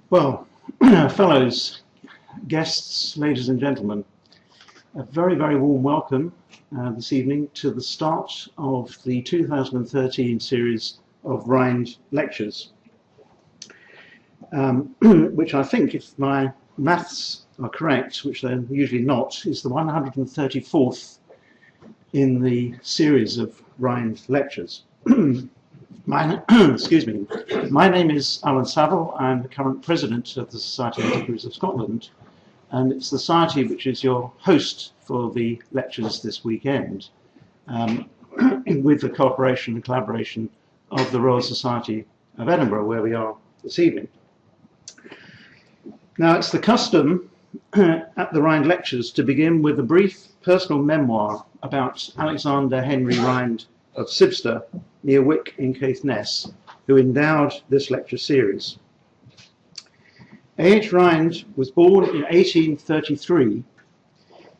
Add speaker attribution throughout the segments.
Speaker 1: Well, fellows, guests, ladies and gentlemen, a very, very warm welcome this evening to the start of the 2013 series of Rhind lectures, which I think, if my maths are correct, which they're usually not, is the 134th in the series of Rhind lectures. Excuse me. My name is Alan Saville. I'm the current president of the Society of Antiquaries of Scotland, and it's the society which is your host for the lectures this weekend, with the cooperation and collaboration of the Royal Society of Edinburgh, where we are this evening. Now, it's the custom at the Rhind lectures to begin with a brief personal memoir about Alexander Henry Rhind of Sibster, near Wick in Caithness, who endowed this lecture series. A.H. Rhind was born in 1833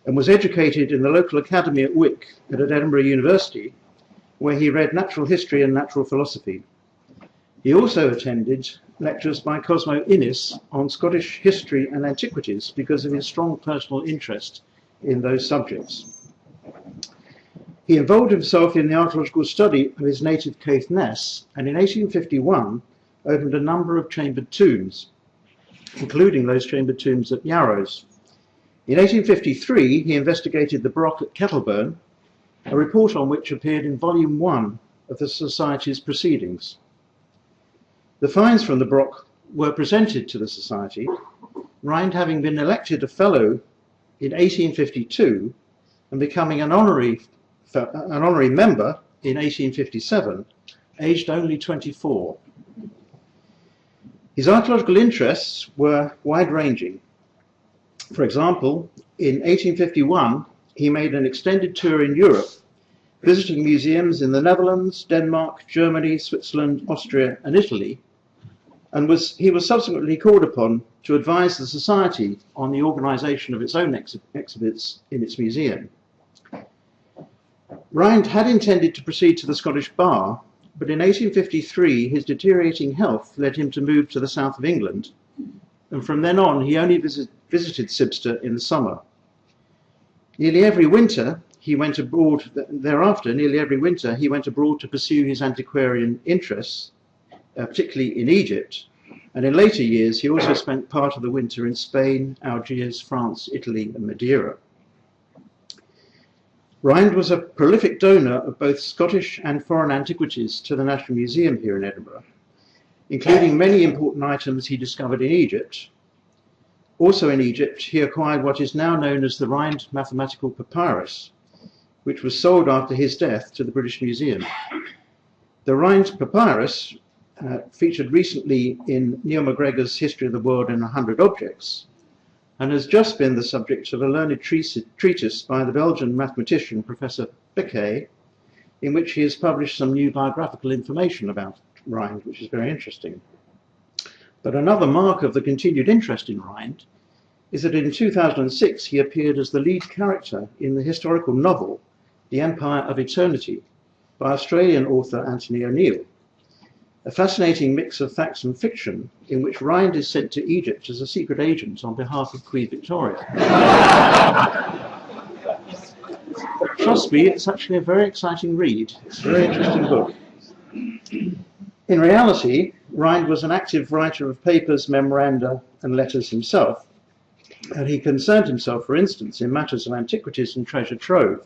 Speaker 1: and was educated in the local academy at Wick and at Edinburgh University, where he read natural history and natural philosophy. He also attended lectures by Cosmo Innes on Scottish history and antiquities because of his strong personal interest in those subjects. He involved himself in the archaeological study of his native Caithness, and in 1851 opened a number of chambered tombs, including those chambered tombs at Yarrows. In 1853 he investigated the Broch at Kettleburn, a report on which appeared in Volume 1 of the Society's proceedings. The finds from the Broch were presented to the Society, Rhind having been elected a Fellow in 1852 and becoming an honorary member in 1857, aged only 24. His archaeological interests were wide-ranging. For example, in 1851, he made an extended tour in Europe, visiting museums in the Netherlands, Denmark, Germany, Switzerland, Austria, and Italy, and he was subsequently called upon to advise the Society on the organisation of its own exhibits in its museum. Rhind had intended to proceed to the Scottish Bar, but in 1853 his deteriorating health led him to move to the south of England, and from then on he only visited Sibster in the summer. Nearly every winter he went abroad to pursue his antiquarian interests, particularly in Egypt, and in later years he also spent part of the winter in Spain, Algiers, France, Italy, and Madeira. Rhind was a prolific donor of both Scottish and foreign antiquities to the National Museum here in Edinburgh, including many important items he discovered in Egypt. Also in Egypt, he acquired what is now known as the Rhind Mathematical Papyrus, which was sold after his death to the British Museum. The Rhind Papyrus featured recently in Neil MacGregor's History of the World in 100 Objects, and has just been the subject of a learned treatise by the Belgian mathematician Professor Becquet, in which he has published some new biographical information about Rhind, which is very interesting. But another mark of the continued interest in Rhind is that in 2006 he appeared as the lead character in the historical novel The Empire of Eternity by Australian author Anthony O'Neill, a fascinating mix of facts and fiction in which Rhind is sent to Egypt as a secret agent on behalf of Queen Victoria. Trust me, it's actually a very exciting read. It's a very interesting book. In reality, Rhind was an active writer of papers, memoranda, and letters himself, and he concerned himself, for instance, in matters of antiquities and treasure trove,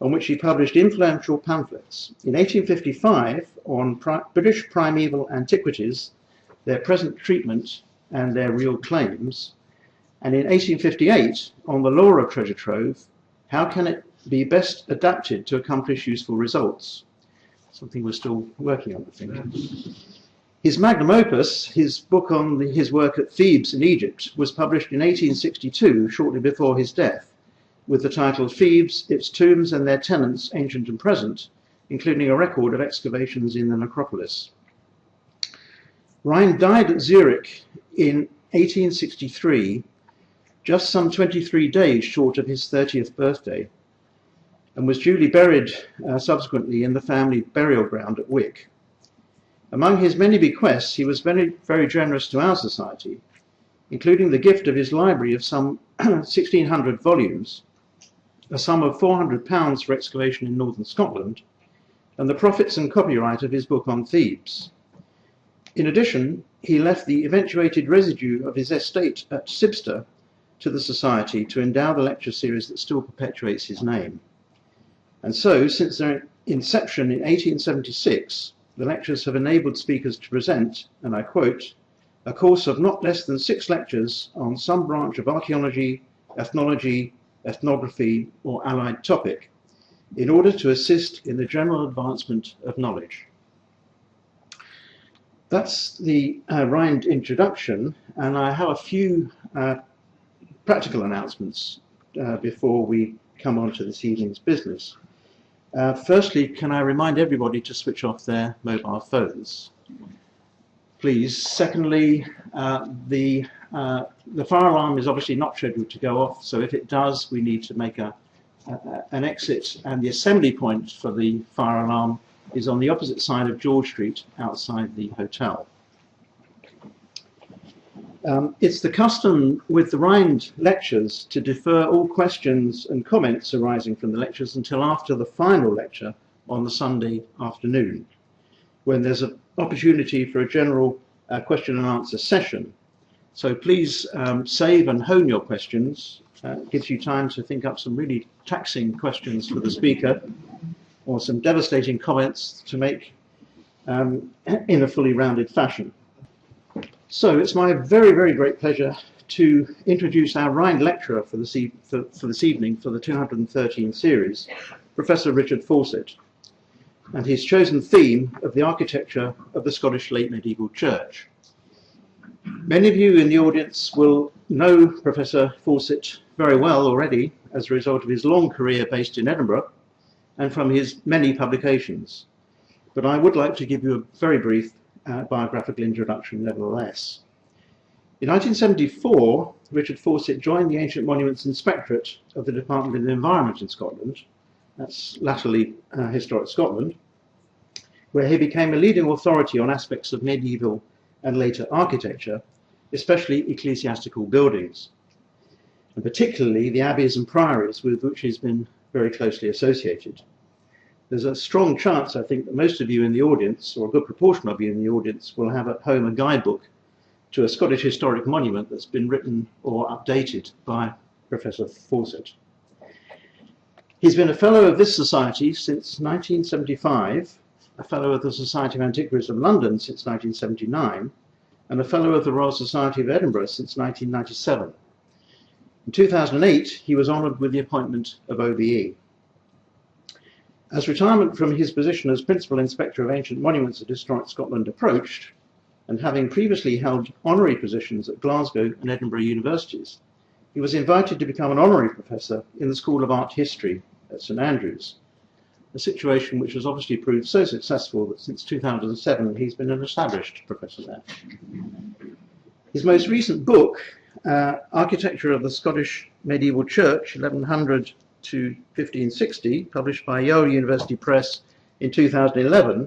Speaker 1: on which he published influential pamphlets. In 1855, on British primeval antiquities, their present treatment and their real claims, and in 1858, on the law of treasure trove, how can it be best adapted to accomplish useful results? Something we're still working on, I think. His magnum opus, his book on his work at Thebes in Egypt, was published in 1862, shortly before his death, with the title Thebes, its tombs and their tenants, ancient and present, including a record of excavations in the necropolis. Rhind died at Zurich in 1863, just some 23 days short of his 30th birthday, and was duly buried subsequently in the family burial ground at Wick. Among his many bequests, he was very, very generous to our society, including the gift of his library of some 1,600 volumes, a sum of £400 for excavation in northern Scotland, and the profits and copyright of his book on Thebes. In addition, he left the eventuated residue of his estate at Sibster to the Society to endow the lecture series that still perpetuates his name. And so, since their inception in 1876, the lectures have enabled speakers to present, and I quote, a course of not less than 6 lectures on some branch of archaeology, ethnology, ethnography, or allied topic, in order to assist in the general advancement of knowledge. That's the Rhind introduction, and I have a few practical announcements before we come on to this evening's business. Firstly, can I remind everybody to switch off their mobile phones, please? Secondly, the fire alarm is obviously not scheduled to go off, so if it does, we need to make an exit, and the assembly point for the fire alarm is on the opposite side of George Street, outside the hotel. It's the custom with the Rhind lectures to defer all questions and comments arising from the lectures until after the final lecture on the Sunday afternoon, when there's an opportunity for a general question and answer session. So please save and hone your questions. It gives you time to think up some really taxing questions for the speaker, or some devastating comments to make in a fully rounded fashion. So it's my very, very great pleasure to introduce our Rhind lecturer for this evening for the 213 series, Professor Richard Fawcett, and his chosen theme of the architecture of the Scottish late medieval church. Many of you in the audience will know Professor Fawcett very well already as a result of his long career based in Edinburgh and from his many publications. But I would like to give you a very brief biographical introduction nevertheless. In 1974, Richard Fawcett joined the Ancient Monuments Inspectorate of the Department of the Environment in Scotland, that's latterly Historic Scotland, where he became a leading authority on aspects of medieval and later architecture, especially ecclesiastical buildings, and particularly the abbeys and priories with which he's been very closely associated. There's a strong chance, I think, that most of you in the audience, or a good proportion of you in the audience, will have at home a guidebook to a Scottish historic monument that's been written or updated by Professor Fawcett. He's been a Fellow of this Society since 1975, a Fellow of the Society of Antiquaries of London since 1979, and a Fellow of the Royal Society of Edinburgh since 1997. In 2008, he was honoured with the appointment of OBE. As retirement from his position as Principal Inspector of Ancient Monuments at Historic Scotland approached, and having previously held honorary positions at Glasgow and Edinburgh universities, he was invited to become an honorary professor in the School of Art History at St Andrews, a situation which has obviously proved so successful that since 2007 he's been an established professor there. His most recent book, Architecture of the Scottish Medieval Church, 1100 to 1560, published by Yale University Press in 2011,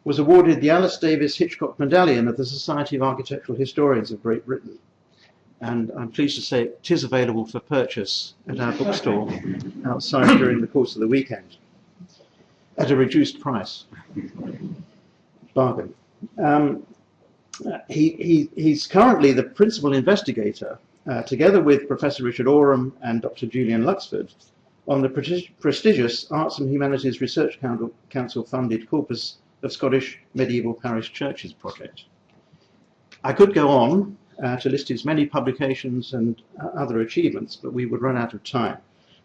Speaker 1: was awarded the Alice Davis Hitchcock Medallion of the Society of Architectural Historians of Great Britain. And I'm pleased to say it is available for purchase at our bookstore outside during the course of the weekend at a reduced price. Bargain. He's currently the principal investigator, together with Professor Richard Oram and Dr. Julian Luxford, on the prestigious Arts and Humanities Research Council funded Corpus of Scottish Medieval Parish Churches project. I could go on to list his many publications and other achievements, but we would run out of time.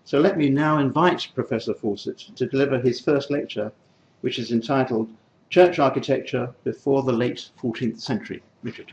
Speaker 1: So let me now invite Professor Fawcett to deliver his first lecture, which is entitled Church Architecture Before the Late 14th Century. Richard.